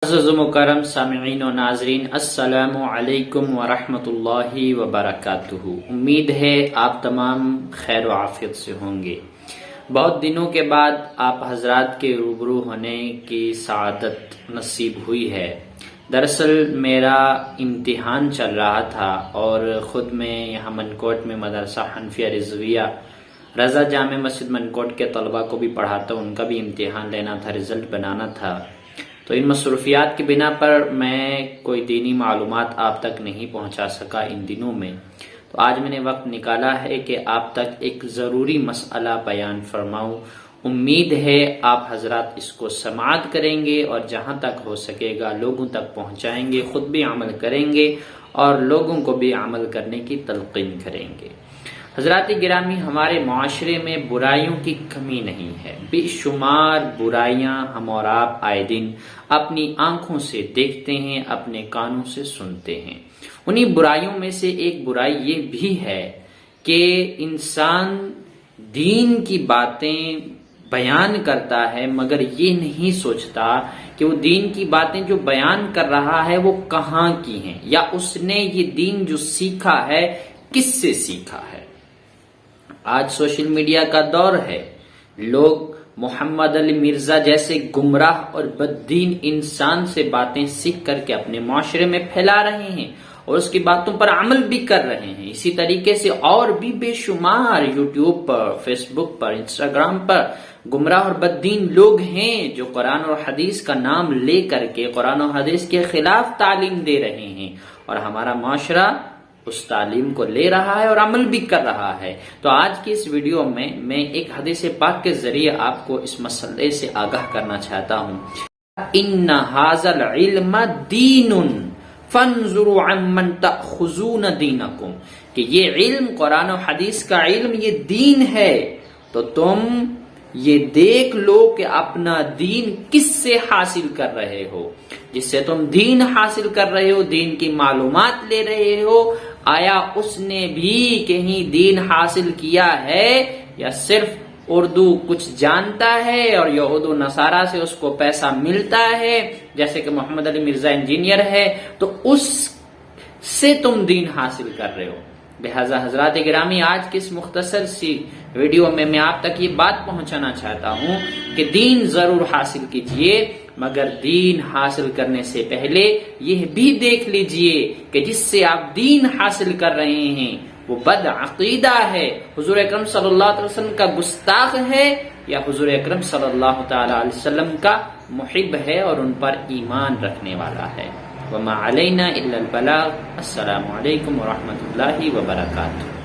معزز و مکرم سامعین و ناظرین، السلام علیکم ورحمۃ اللہ وبرکاتہ۔ امید ہے آپ تمام خیر و عافیت سے ہوں گے۔ بہت دنوں کے بعد آپ حضرات کے روبرو ہونے کی سعادت نصیب ہوئی ہے۔ دراصل میرا امتحان چل رہا تھا اور خود میں یہاں منکوٹ میں مدرسہ حنفیہ رضویہ رضا جامع مسجد منکوٹ کے طلبہ کو بھی پڑھاتا ہوں، ان کا بھی امتحان لینا تھا، رزلٹ بنانا تھا۔ تو ان مصروفیات کی بنا پر میں کوئی دینی معلومات آپ تک نہیں پہنچا سکا ان دنوں میں۔ تو آج میں نے وقت نکالا ہے کہ آپ تک ایک ضروری مسئلہ بیان فرماؤں۔ امید ہے آپ حضرات اس کو سماعت کریں گے اور جہاں تک ہو سکے گا لوگوں تک پہنچائیں گے، خود بھی عمل کریں گے اور لوگوں کو بھی عمل کرنے کی تلقین کریں گے۔ حضرات گرامی، ہمارے معاشرے میں برائیوں کی کمی نہیں ہے۔ بے شمار برائیاں ہم اور آپ آئے دن اپنی آنکھوں سے دیکھتے ہیں، اپنے کانوں سے سنتے ہیں۔ انہی برائیوں میں سے ایک برائی یہ بھی ہے کہ انسان دین کی باتیں بیان کرتا ہے مگر یہ نہیں سوچتا کہ وہ دین کی باتیں جو بیان کر رہا ہے وہ کہاں کی ہیں، یا اس نے یہ دین جو سیکھا ہے کس سے سیکھا ہے۔ آج سوشل میڈیا کا دور ہے، لوگ محمد علی مرزا جیسے گمراہ اور بددین انسان سے باتیں سیکھ کر کے اپنے معاشرے میں پھیلا رہے ہیں اور اس کی باتوں پر عمل بھی کر رہے ہیں۔ اسی طریقے سے اور بھی بے شمار یوٹیوب پر، فیس بک پر، انسٹاگرام پر گمراہ اور بددین لوگ ہیں جو قرآن اور حدیث کا نام لے کر کے قرآن اور حدیث کے خلاف تعلیم دے رہے ہیں، اور ہمارا معاشرہ اس تعلیم کو لے رہا ہے اور عمل بھی کر رہا ہے۔ تو آج کی اس ویڈیو میں ایک حدیث پاک کے ذریعے آپ کو اس مسئلے سے آگاہ کرنا چاہتا ہوں۔ ان ھذا العلم دین فانظروا عمن تأخذون دینکم، کہ یہ علم، قرآن و حدیث کا علم، یہ دین ہے، تو تم یہ دیکھ لو کہ اپنا دین کس سے حاصل کر رہے ہو۔ جس سے تم دین حاصل کر رہے ہو، دین کی معلومات لے رہے ہو، آیا اس نے بھی کہیں دین حاصل کیا ہے یا صرف اردو کچھ جانتا ہے اور یہود و نصارہ سے اس کو پیسہ ملتا ہے، جیسے کہ محمد علی مرزا انجینئر ہے تو اس سے تم دین حاصل کر رہے ہو۔ لہذا حضرات گرامی، آج کی اس مختصر سی ویڈیو میں آپ تک یہ بات پہنچانا چاہتا ہوں کہ دین ضرور حاصل کیجئے، مگر دین حاصل کرنے سے پہلے یہ بھی دیکھ لیجئے کہ جس سے آپ دین حاصل کر رہے ہیں وہ بد عقیدہ ہے، حضور اکرم صلی اللہ علیہ وسلم کا گستاخ ہے، یا حضور اکرم صلی اللہ تعالی علیہ وسلم کا محب ہے اور ان پر ایمان رکھنے والا ہے۔ وما علینا الا البلاغ۔ السلام علیکم ورحمۃ اللہ وبرکاتہ۔